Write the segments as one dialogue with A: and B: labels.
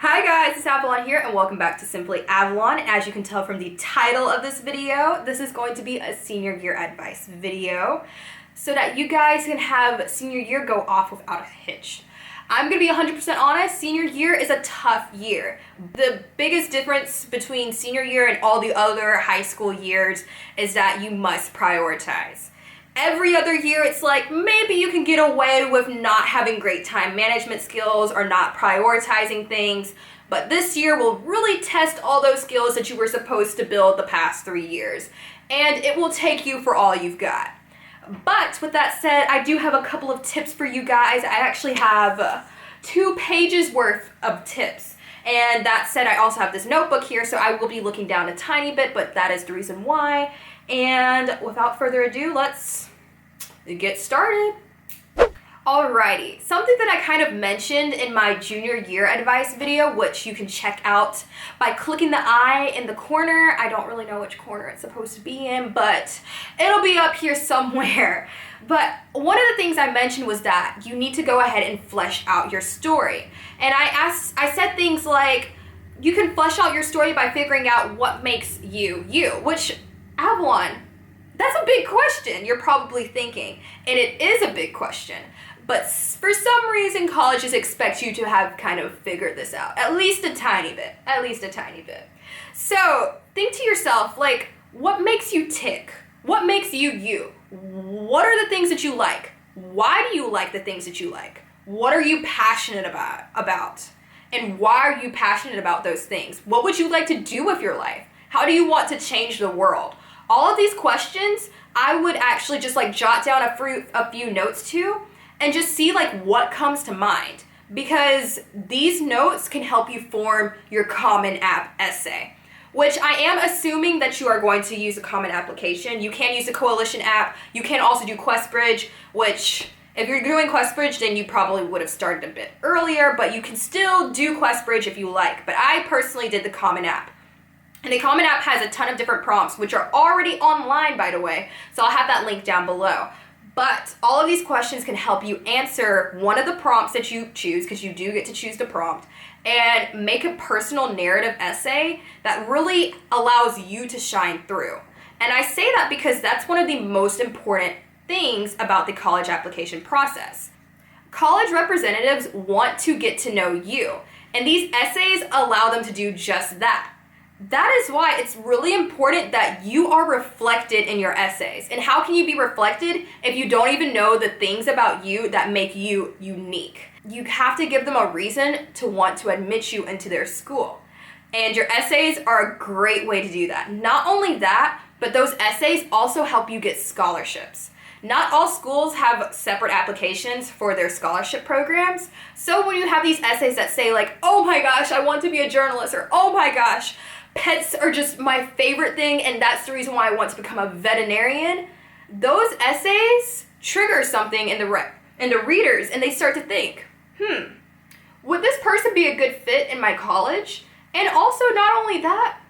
A: Hi guys, it's Avalon here and welcome back to Simply Avalon. As you can tell from the title of this video, this is going to be a senior year advice video so that you guys can have senior year go off without a hitch. I'm going to be 100% honest, senior year is a tough year. The biggest difference between senior year and all the other high school years is that you must prioritize. Every other year, it's like maybe you can get away with not having great time management skills or not prioritizing things, but this year will really test all those skills that you were supposed to build the past 3 years, and it will take you for all you've got. But with that said, I do have a couple of tips for you guys. I actually have 2 pages worth of tips. And that said, I also have this notebook here, so I will be looking down a tiny bit, but that is the reason why. And without further ado, let's get started. Alrighty, something that I kind of mentioned in my junior year advice video, which you can check out by clicking the I in the corner. I don't really know which corner it's supposed to be in, but it'll be up here somewhere. But one of the things I mentioned was that you need to go ahead and flesh out your story. And I said things like, you can flesh out your story by figuring out what makes you you, which, Avalon, that's a big question, you're probably thinking. And it is a big question. But for some reason, colleges expect you to have kind of figured this out. At least a tiny bit. At least a tiny bit. So think to yourself, like, what makes you tick? What makes you you? What are the things that you like? Why do you like the things that you like? What are you passionate about? And why are you passionate about those things? What would you like to do with your life? How do you want to change the world? All of these questions, I would actually just like jot down a few notes to and just see like what comes to mind, because these notes can help you form your Common App essay, which I am assuming that you are going to use a common application. You can use a coalition app. You can also do QuestBridge, which if you're doing QuestBridge, then you probably would have started a bit earlier, but you can still do QuestBridge if you like. But I personally did the Common App. And the Common App has a ton of different prompts, which are already online, by the way. So I'll have that link down below. But all of these questions can help you answer one of the prompts that you choose, because you do get to choose the prompt, and make a personal narrative essay that really allows you to shine through. And I say that because that's one of the most important things about the college application process. College representatives want to get to know you, and these essays allow them to do just that. That is why it's really important that you are reflected in your essays. And how can you be reflected if you don't even know the things about you that make you unique? You have to give them a reason to want to admit you into their school. And your essays are a great way to do that. Not only that, but those essays also help you get scholarships. Not all schools have separate applications for their scholarship programs. So when you have these essays that say like, oh my gosh, I want to be a journalist, or oh my gosh, pets are just my favorite thing and that's the reason why I want to become a veterinarian, those essays trigger something in the readers, and they start to think, would this person be a good fit in my college? And also not only that,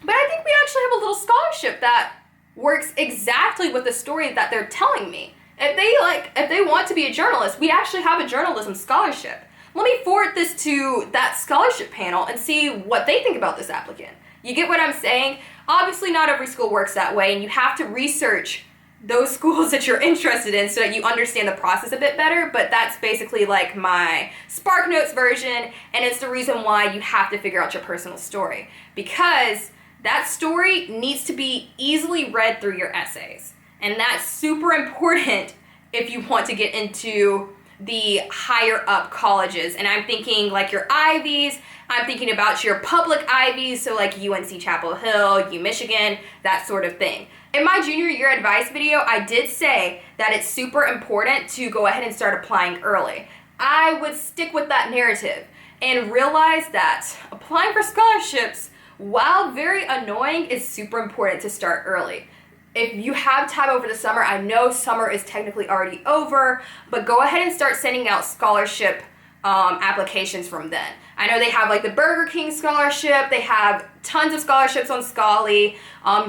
A: but I think we actually have a little scholarship that works exactly with the story that they're telling me. If they want to be a journalist, we actually have a journalism scholarship. Let me forward this to that scholarship panel and see what they think about this applicant. You get what I'm saying? Obviously, not every school works that way, and you have to research those schools that you're interested in so that you understand the process a bit better, but that's basically like my SparkNotes version, and it's the reason why you have to figure out your personal story, because that story needs to be easily read through your essays, and that's super important if you want to get into the higher up colleges. And I'm thinking like your Ivies, I'm thinking about your public Ivies, so like UNC Chapel Hill, UMichigan, that sort of thing. In my junior year advice video, I did say that it's super important to go ahead and start applying early. I would stick with that narrative and realize that applying for scholarships, while very annoying, is super important to start early. If you have time over the summer, I know summer is technically already over, but go ahead and start sending out scholarship applications from then. I know they have like the Burger King scholarship, they have tons of scholarships on Scholly,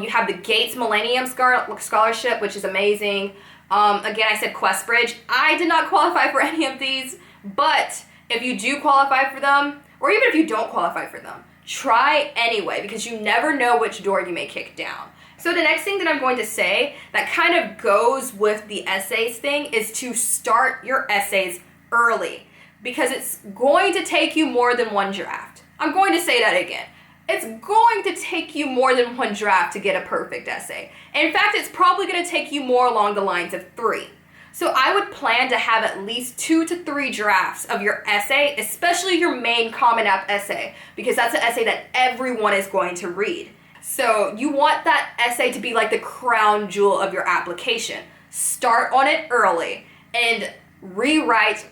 A: you have the Gates Millennium Scholarship, which is amazing. Again, I said QuestBridge. I did not qualify for any of these, but if you do qualify for them, or even if you don't qualify for them, try anyway, because you never know which door you may kick down. So the next thing that I'm going to say that kind of goes with the essays thing is to start your essays early, because it's going to take you more than one draft. I'm going to say that again. It's going to take you more than one draft to get a perfect essay. In fact, it's probably going to take you more along the lines of 3. So I would plan to have at least 2 to 3 drafts of your essay, especially your main Common App essay, because that's an essay that everyone is going to read. So you want that essay to be like the crown jewel of your application. Start on it early and rewrite.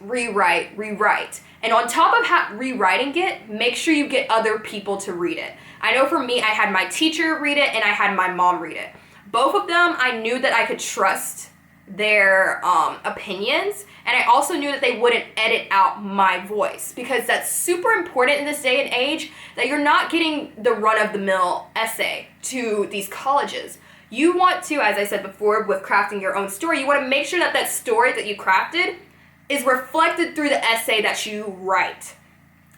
A: And on top of rewriting it, make sure you get other people to read it. I know for me, I had my teacher read it and I had my mom read it. Both of them, I knew that I could trust their opinions, and I also knew that they wouldn't edit out my voice, because that's super important in this day and age, that you're not getting the run-of-the-mill essay to these colleges. You want to, as I said before, with crafting your own story, you want to make sure that that story that you crafted is reflected through the essay that you write.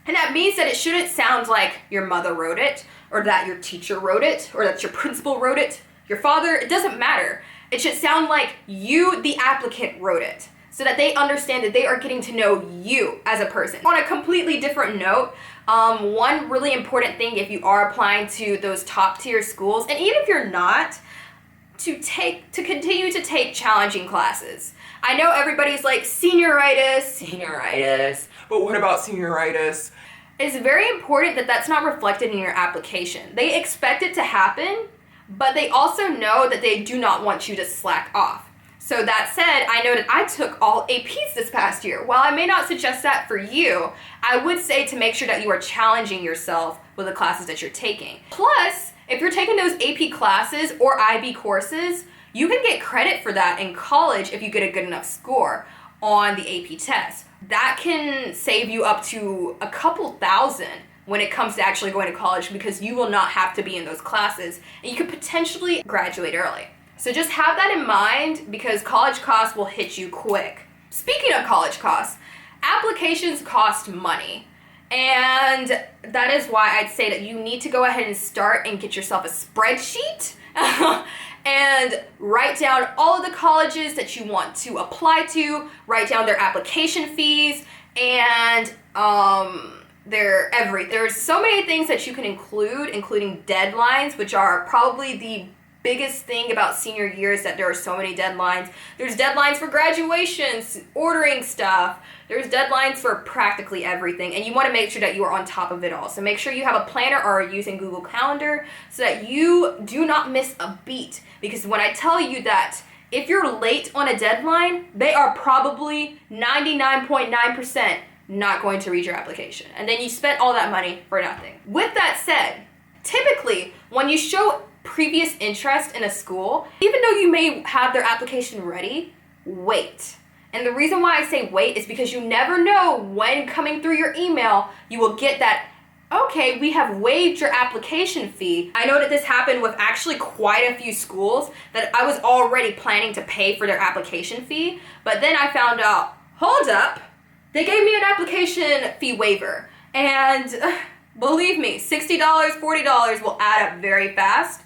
A: And that means that it shouldn't sound like your mother wrote it, or that your teacher wrote it, or that your principal wrote it, your father. It doesn't matter. It should sound like you, the applicant, wrote it, so that they understand that they are getting to know you as a person. On a completely different note, one really important thing if you are applying to those top tier schools, and even if you're not, to continue to take challenging classes. I know everybody's like, senioritis,
B: but what about senioritis?
A: It's very important that that's not reflected in your application. They expect it to happen, but they also know that they do not want you to slack off. So that said, I know that I took all APs this past year. While I may not suggest that for you, I would say to make sure that you are challenging yourself with the classes that you're taking. Plus, if you're taking those AP classes or IB courses, you can get credit for that in college if you get a good enough score on the AP test. That can save you up to a couple thousand when it comes to actually going to college, because you will not have to be in those classes and you could potentially graduate early. So just have that in mind, because college costs will hit you quick. Speaking of college costs, applications cost money. And that is why I'd say that you need to go ahead and start and get yourself a spreadsheet and write down all of the colleges that you want to apply to, write down their application fees, and there's so many things that you can include, including deadlines, which are probably the biggest thing about senior year, is that there are so many deadlines. There's deadlines for graduations, ordering stuff. There's deadlines for practically everything, and you want to make sure that you are on top of it all. So make sure you have a planner or are using Google Calendar so that you do not miss a beat. Because when I tell you that if you're late on a deadline, they are probably 99.9% not going to read your application. And then you spent all that money for nothing. With that said, typically when you show previous interest in a school, even though you may have their application ready, wait. And the reason why I say wait is because you never know when coming through your email you will get that, okay, we have waived your application fee. I know that this happened with actually quite a few schools that I was already planning to pay for their application fee, but then I found out, hold up, they gave me an application fee waiver. And believe me, $60, $40 will add up very fast.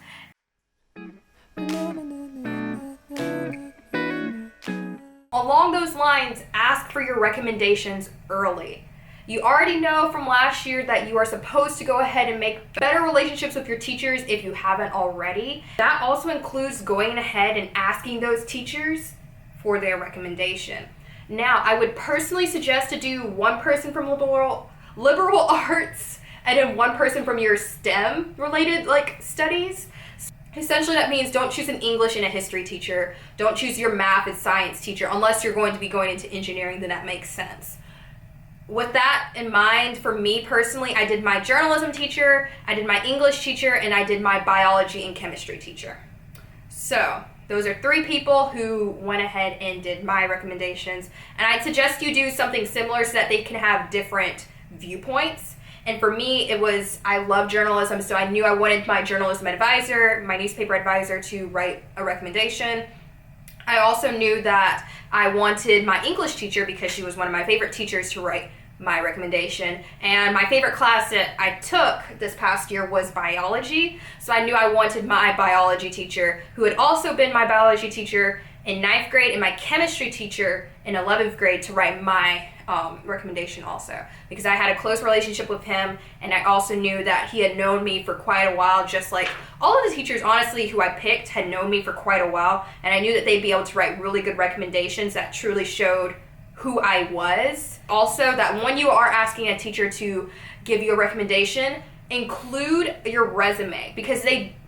A: Along those lines, ask for your recommendations early. You already know from last year that you are supposed to go ahead and make better relationships with your teachers if you haven't already. That also includes going ahead and asking those teachers for their recommendation. Now, I would personally suggest to do one person from liberal arts and then one person from your STEM related studies. Essentially, that means don't choose an English and a history teacher. Don't choose your math and science teacher unless you're going to be going into engineering, then that makes sense. With that in mind, for me personally, I did my journalism teacher, I did my English teacher, and I did my biology and chemistry teacher. So those are 3 people who went ahead and did my recommendations. And I'd suggest you do something similar so that they can have different viewpoints. And for me, I love journalism, so I knew I wanted my journalism advisor, my newspaper advisor, to write a recommendation. I also knew that I wanted my English teacher, because she was one of my favorite teachers, to write my recommendation. And my favorite class that I took this past year was biology. So I knew I wanted my biology teacher, who had also been my biology teacher in 9th grade, and my chemistry teacher in 11th grade, to write my recommendation also, because I had a close relationship with him, and I also knew that he had known me for quite a while, just like all of the teachers, honestly, who I picked had known me for quite a while, and I knew that they'd be able to write really good recommendations that truly showed who I was. Also, that when you are asking a teacher to give you a recommendation, include your resume, because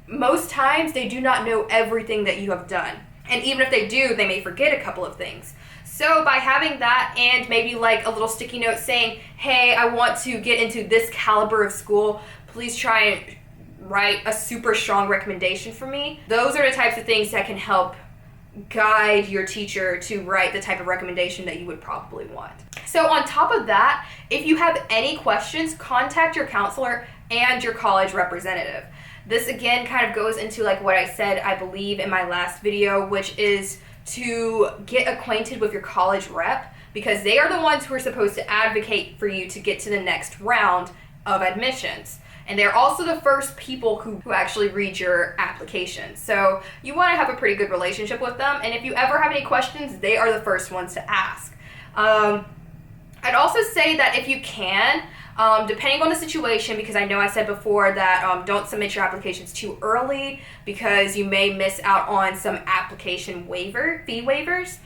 A: most times they do not know everything that you have done. And even if they do, they may forget a couple of things. So by having that, and maybe like a little sticky note saying, hey, I want to get into this caliber of school, please try and write a super strong recommendation for me. Those are the types of things that can help guide your teacher to write the type of recommendation that you would probably want. So on top of that, if you have any questions, contact your counselor and your college representative. This again kind of goes into like what I said, I believe, in my last video, which is to get acquainted with your college rep, because they are the ones who are supposed to advocate for you to get to the next round of admissions. And they're also the first people who actually read your application. So you want to have a pretty good relationship with them. And if you ever have any questions, they are the first ones to ask. I'd also say that if you can, depending on the situation, because I know I said before that don't submit your applications too early, because you may miss out on some application fee waivers.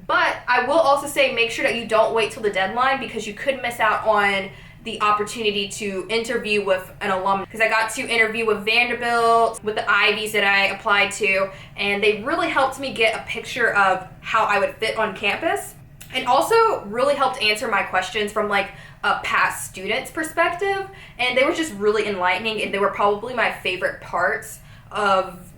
A: But I will also say make sure that you don't wait till the deadline, because you could miss out on the opportunity to interview with an alum. Because I got to interview with Vanderbilt, with the Ivies that I applied to, and they really helped me get a picture of how I would fit on campus, and also really helped answer my questions from like a past student's perspective, and they were just really enlightening, and they were probably my favorite parts of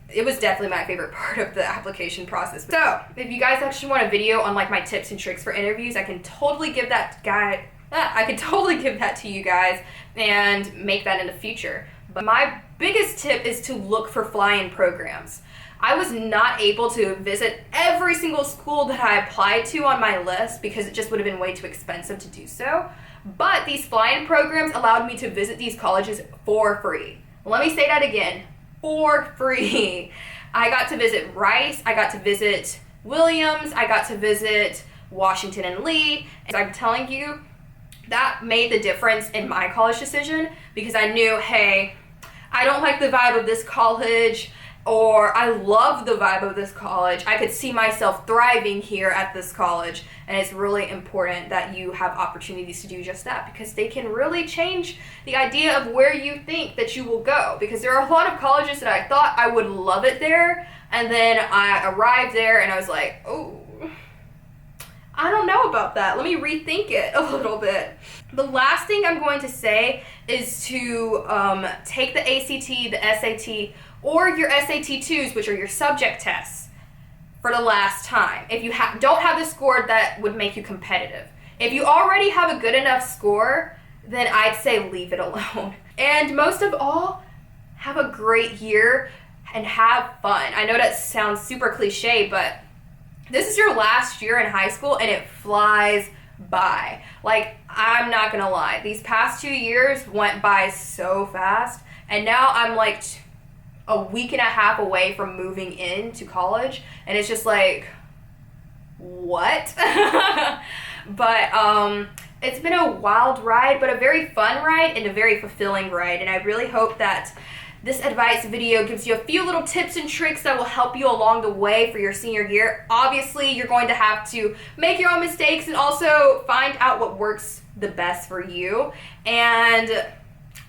A: it was definitely my favorite part of the application process. So if you guys actually want a video on like my tips and tricks for interviews, I can totally give that to you guys and make that in the future. But my biggest tip is to look for fly-in programs. I was not able to visit every single school that I applied to on my list, because it just would have been way too expensive to do so. But these fly-in programs allowed me to visit these colleges for free. Let me say that again, for free. I got to visit Rice, I got to visit Williams, I got to visit Washington and Lee. And I'm telling you, that made the difference in my college decision, because I knew, hey, I don't like the vibe of this college, or I love the vibe of this college. I could see myself thriving here at this college, and it's really important that you have opportunities to do just that, because they can really change the idea of where you think that you will go. Because there are a lot of colleges that I thought I would love it there, and then I arrived there and I was like, oh, I don't know about that. Let me rethink it a little bit. The last thing I'm going to say is to take the ACT, the SAT, or your SAT-2s, which are your subject tests, for the last time. If you don't have the score that would make you competitive. If you already have a good enough score, then I'd say leave it alone. And most of all, have a great year and have fun. I know that sounds super cliche, but this is your last year in high school, and it flies by. Like, I'm not gonna lie, these past 2 years went by so fast, and now I'm like a week and a half away from moving into college, and it's just like, what? But it's been a wild ride, but a very fun ride and a very fulfilling ride, and I really hope that this advice video gives you a few little tips and tricks that will help you along the way for your senior year. Obviously, you're going to have to make your own mistakes and also find out what works the best for you. And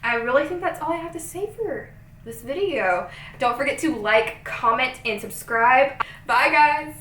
A: I really think that's all I have to say for this video. Don't forget to like, comment, and subscribe. Bye, guys.